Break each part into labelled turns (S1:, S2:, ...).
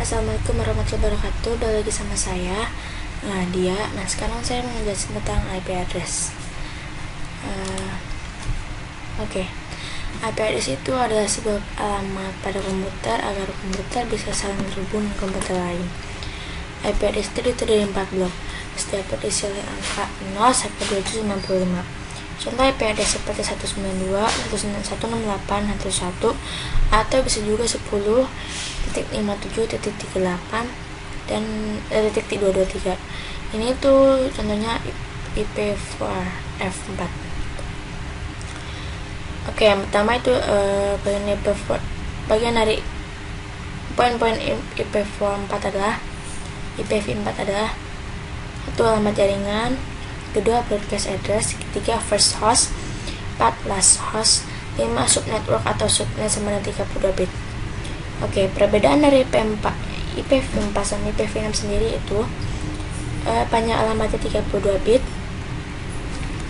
S1: Assalamualaikum warahmatullahi wabarakatuh. Udah lagi sama saya Nadia. Nah, sekarang saya mau menjelaskan tentang IP address. IP address itu adalah sebuah alamat pada komputer agar komputer bisa saling terhubung dengan komputer lain. IP address itu terdiri dari 4 blok. Setiap berisi oleh angka 0 sampai 295. Contoh IP address seperti 192, 19168, 11 atau bisa juga 10.57.38 dan titik 223. Ini tuh contohnya IP4F4. Yang pertama itu bagian dari poin-poin IPv4 adalah satu alamat jaringan, kedua broadcast address, ketiga first host, 4 last host, 5 subnetwork atau subnet sama dengan 32 bit. Perbedaan dari IPv4 sama IPv6 sendiri itu panjang alamatnya 32 bit.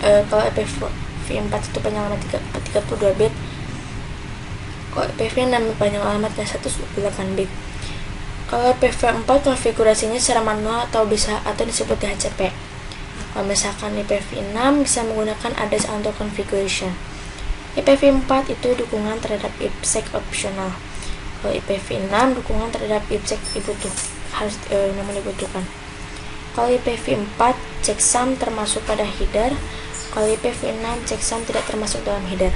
S1: Kalau IPv4 itu panjang alamat 32 bit. Kalau IPv6 panjang alamatnya 128 bit. Kalau IPv4 konfigurasinya secara manual atau disebut DHCP. Kalau misalkan IPv6 bisa menggunakan address auto configuration. IPv4 itu dukungan terhadap IPsec optional. Kalau IPv6 dukungan terhadap IPsec namun dibutuhkan. Kalau IPv4 checksum termasuk pada header. Kalau IPv6 checksum tidak termasuk dalam header.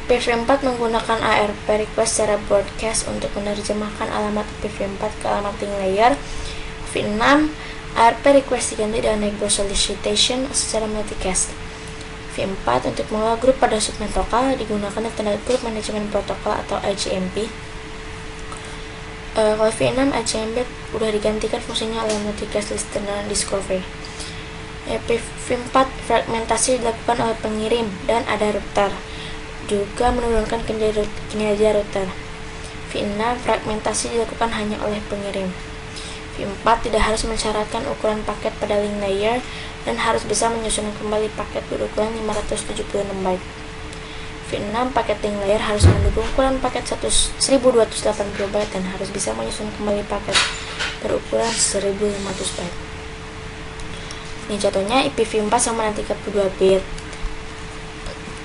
S1: IPv4 menggunakan ARP request secara broadcast untuk menerjemahkan alamat IPv4 ke alamat link layer. IPv6 ARP request diganti dengan network solicitation secara multicast. IPv4 untuk mengelola grup pada subnet lokal digunakan standar Group Management Protocol atau IGMP. Kalau IPv6 IGMP udah digantikan fungsinya oleh multicast listener discovery. IPv4 fragmentasi dilakukan oleh pengirim dan ada router, juga menurunkan kinerja router. IPv6 fragmentasi dilakukan hanya oleh pengirim. IPv4 tidak harus mensyaratkan ukuran paket pada link layer dan harus bisa menyusun kembali paket berukuran 576 byte. IPv6 paket link layer harus mendukung ukuran paket 1280 byte dan harus bisa menyusun kembali paket berukuran 1500 byte. Ini contohnya IPv4 sama dengan 32 bit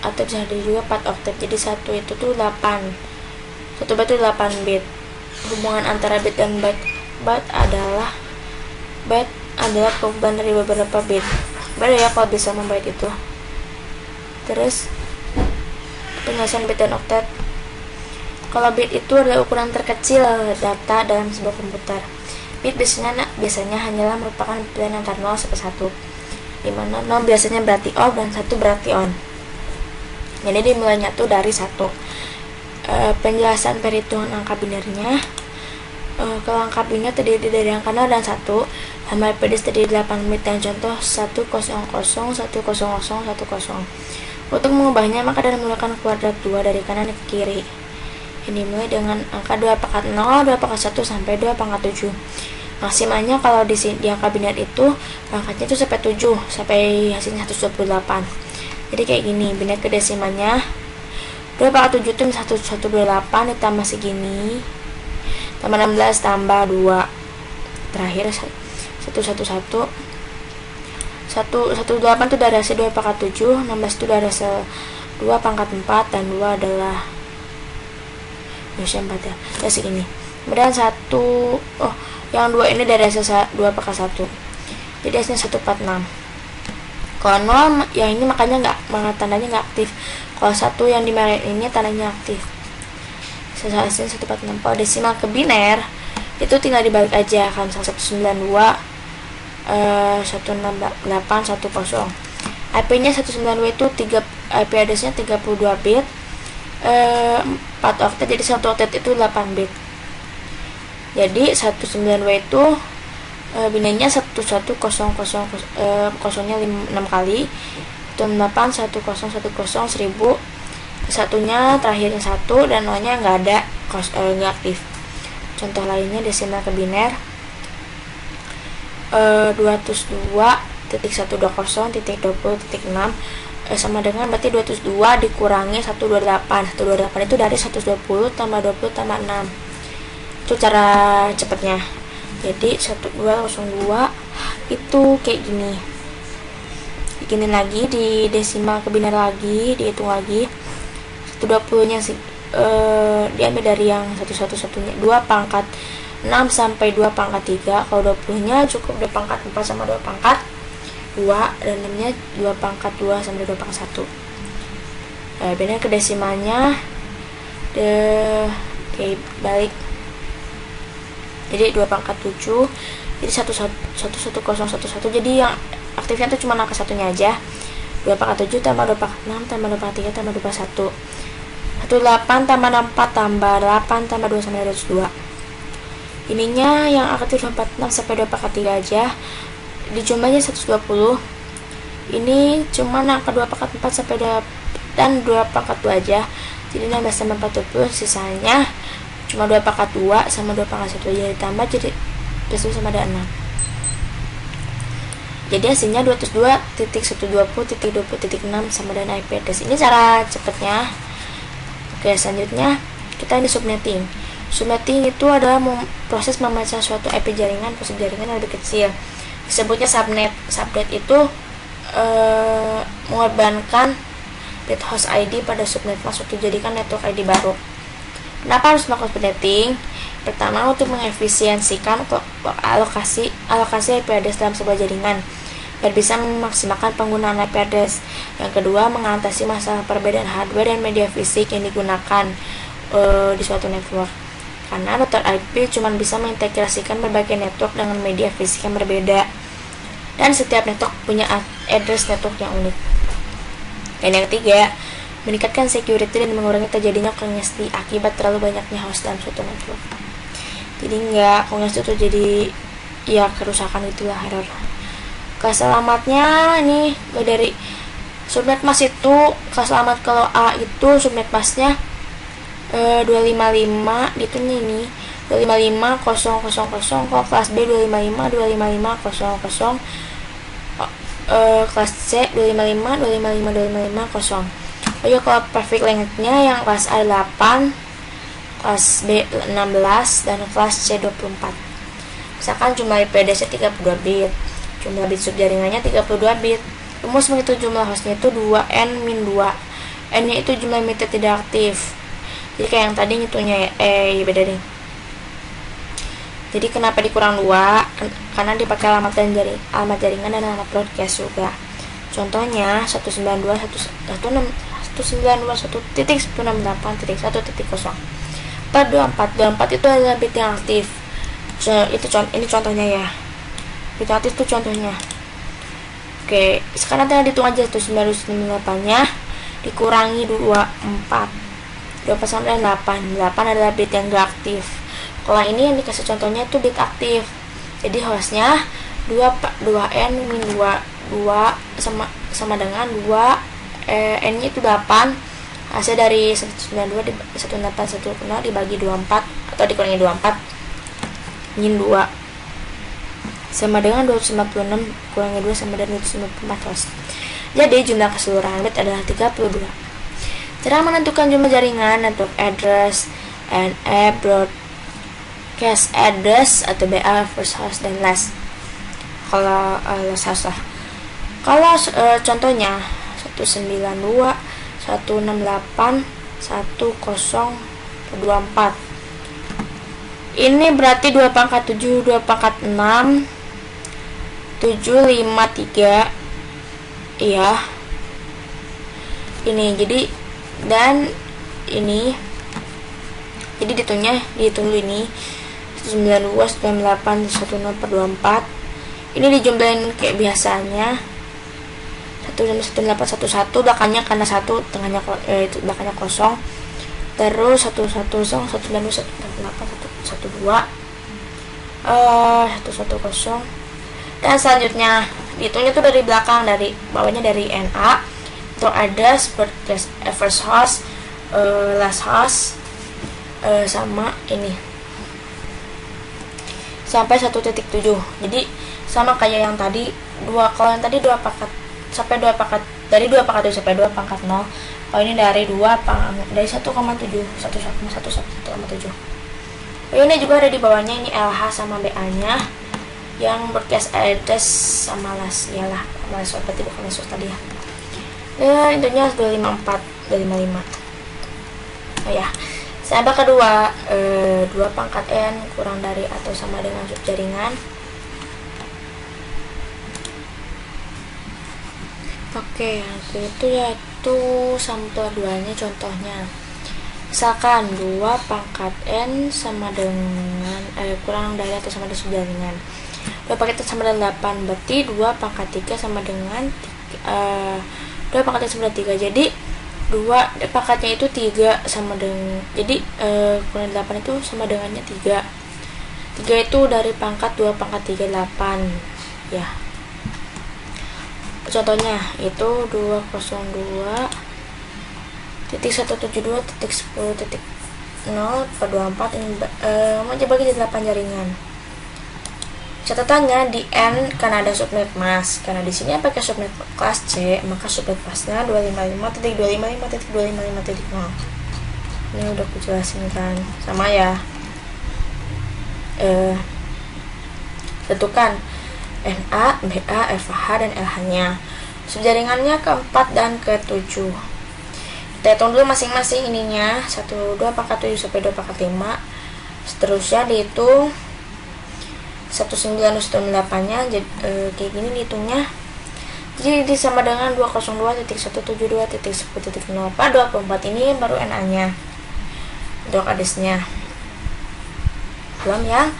S1: atau bisa juga 4 octet. Jadi 1 byte itu 8 bit. Hubungan antara bit dan byte adalah kumpulan dari beberapa bit. Beda ya kalau bisa membyte itu. Terus penjelasan bit dan octet. Kalau bit itu adalah ukuran terkecil data dalam sebuah komputer. Bit biasanya hanyalah merupakan pilihan antara 0 sampai 1, di mana 0 biasanya berarti off dan 1 berarti on. Jadi dimulainya tuh dari 1. Penjelasan perhitungan angka binernya. Kalau angka biner terdiri dari angka 0 dan 1, hama IP address terdiri 8 bit dan contoh 1001010. Untuk mengubahnya maka menggunakan kuadrat 2 dari kanan ke kiri. Ini dimulai dengan angka 2 pangkat 0, 2 pangkat 1 sampai 2 pangkat 7. Maksimalnya kalau di angka biner itu pangkatnya itu sampai 7, sampai hasilnya 128. Jadi kayak gini, biner ke desimalnya 2 pangkat 7 itu 1128 ditambah segini tambah 16 tambah 2 terakhir 118 itu dari hasil 2 pangkat 7, 16 itu dari hasil 2 pangkat 4 dan 2 adalah 4 ya segini. Kemudian yang 2 ini dari hasil 2 pangkat 1, jadi hasilnya 146. Kalau 0 yang ini makanya tandanya nggak aktif. Kalau 1 yang di merah ini tandanya aktif. Hasilnya 146. Kalau desimal ke biner itu tinggal dibalik aja kan, 192 16810. IP-nya 192 itu IP address-nya 32 bit, 4 octet, jadi 1 octet itu 8 bit. Jadi 192 itu binernya 1100 kosongnya 6 kali, 12810101000, satunya terakhirnya 1 dan nolnya nggak aktif. Contoh lainnya desimal ke biner 202.120.6 sama dengan berarti 202 dikurangi 128. 128 itu dari 120 tambah 20 tambah 6. Itu cara cepatnya. Jadi 1202 itu kayak gini. Bikinin lagi di desimal ke biner lagi, dihitung lagi. 120 nya sih diambil dari yang satu-satunya 2 pangkat 6 sampai 2 pangkat 3. Kalau 20 nya cukup 2 pangkat 4 sama 2 pangkat 2, dan 6 nya 2 pangkat 2 sampai 2 pangkat 1. Pindah ke desimalnya. Oke, balik. Jadi 2 pangkat 7, jadi 11011. Jadi yang aktifnya itu cuma angka satunya aja. 2 pangkat 7 tambah 2 pangkat 6 tambah 2 pangkat 3 tambah 2 pangkat 1. 18 tambah 64 tambah 8 tambah 2 sama 202. Ininya yang aktif 46 sampai 2 pangkat 3 aja. Dijumlahnya 120. Ini cuma angka 2 pangkat 4 sampai 2 dan 2 pangkat 2 aja. Jadi 16 tambah 40, sisanya cuma 2 pangkat 2 sama 2 pangkat 1 aja, ditambah jadi plus sama ada 6. Jadi hasilnya 202.120.20.6 sama dengan IP address. Ini cara cepatnya. Oke, selanjutnya kita ini subnetting. Subnetting itu adalah proses memecah suatu IP jaringan ke jaringan yang lebih kecil. Disebutnya subnet. Subnet itu mengorbankan bit host ID pada subnet masuk dijadikan network ID baru. Kenapa harus melakukan subnetting? Pertama, untuk mengefisiensikan alokasi IP address dalam sebuah jaringan biar bisa memaksimalkan penggunaan IP address. Yang kedua, mengatasi masalah perbedaan hardware dan media fisik yang digunakan di suatu network. Karena router IP cuma bisa mengintegrasikan berbagai network dengan media fisik yang berbeda, dan setiap network punya address network yang unik. Dan yang ketiga, meningkatkan security dan mengurangi terjadinya kongesti akibat terlalu banyaknya host dalam suatu network. Jadi nggak kongesti itu jadi ya kerusakan, itulah error. Kelas selamatnya ini dari subnet mask itu, kelas selamat kalau A itu subnet masknya 255 gitu nih, ini 255.000. Kalau kelas B 255.255.000. Kelas C 255.255.255.0. Oh ya, kalau perfect length-nya yang kelas A 8, kelas B 16, dan kelas C 24. Misalkan jumlah IP address-nya 32 bit, jumlah bit subjaringannya 32 bit. Rumus menghitung jumlah hostnya itu 2n-2. N-nya itu jumlah emitter tidak aktif. Jadi kayak yang tadi ngitungnya beda nih. Jadi kenapa dikurang 2? Karena dipakai alamat jaringan dan alamat broadcast juga. Contohnya 192.168.1.0 per 24 itu adalah bit yang aktif. Ini contohnya ya. Bit aktif itu contohnya. Oke, sekarang tinggal dihitung aja 192.168 nya dikurangi 24 sama 8 adalah bit yang gak aktif. Kalau ini yang dikasih contohnya itu bit aktif. Jadi hostnya 2n-2 sama dengan 2 n nya itu 8. Hasil dari 192.168.1.0 dibagi 24 atau dikurangi 24 min 2 sama dengan 256 kurangi 2 sama dengan 254 host. Jadi jumlah keseluruhan bit adalah 32. Cara menentukan jumlah jaringan, network address, NA, broadcast address atau BA, first host, dan last. Kalau last host lah. Kalau contohnya 192.168.1.024. Ini berarti 2 pangkat 7, 2 pangkat 6, 753. Iya. Ini jadi dan ini jadi dihitung dulu ini 192.168.1.0/24. Ini dijumlahin kayak biasanya 1.168.1.1, belakangnya karena 1 tengahnya itu belakangnya kosong, terus 1.1.192.1.8.1.2 110, dan selanjutnya dihitungnya tuh dari belakang, dari bawahnya dari NA itu ada broadcast first host, last host, sama ini sampai 1.7. Jadi sama kayak yang tadi kalau yang tadi 2 pangkat sampai 2 pangkat, dari 2 pangkat 7 sampai 2 pangkat 0. Kalau ini dari 1,7 1,7. Ini juga ada di bawahnya, ini LH sama BA nya yang broadcast address sama las, iyalah las berarti bukan les tadi ya. Intinya 254 255. Oh ya, sahabat kedua, 2 pangkat N kurang dari atau sama dengan subjaringan. Oke, yang itu yaitu sampel 2-nya contohnya. Misalkan 2 pangkat N sama dengan kurang dari atau sama dengan subjaringan. 2 pangkat N sama dengan 8, berarti 2 pangkat 3 sama dengan 2 pangkat N sama dengan 3. Jadi 2 pangkatnya itu 3 sama dengan, jadi kurang dari 8 itu sama dengannya 3. 3 itu dari pangkat 2 pangkat 3 8 ya. Contohnya itu 202.172.10.0/24 ini mau coba bagi 8 jaringan. Catatannya di N karena ada subnet mask, karena di sini pakai subnet kelas C, maka subnet masknya 255.255.255.0. Ini udah aku jelasin kan, sama ya. Tentukan NA, BA, FH, dan LH-nya. Subjaringannya ke-4 dan ke-7. Kita hitung dulu masing-masing ininya. 1, 2 pangkat 7 sampai 2 pangkat 5. Seterusnya dihitung 19/8-nya. Kayak gini dihitungnya. Jadi sama dengan 202.172.10.0/24 ini baru NA-nya. Untuk address-nya. Belum yang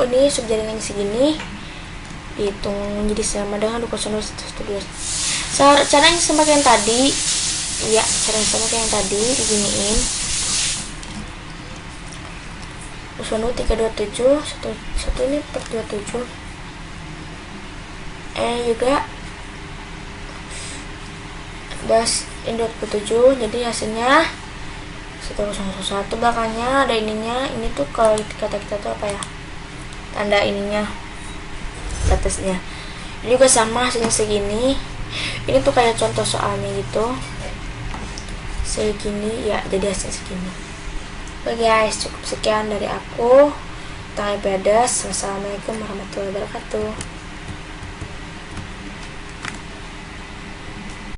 S1: ini subjaringan segini dihitung menjadi sama dengan 202.172. Caranya sama kayak yang tadi ya, caranya sama kayak yang tadi, diginiin 327 1 ini per 27 juga das ini 27, jadi hasilnya 1001. Belakangnya ada ininya. Ini tuh kalau kata kita tuh apa ya, tanda ininya batasnya. Ini juga sama hasilnya segini. Ini tuh kayak contoh soalnya gitu, segini ya, jadi hasil segini. Oke guys, cukup sekian dari aku tentang IP address. Wassalamualaikum warahmatullahi wabarakatuh.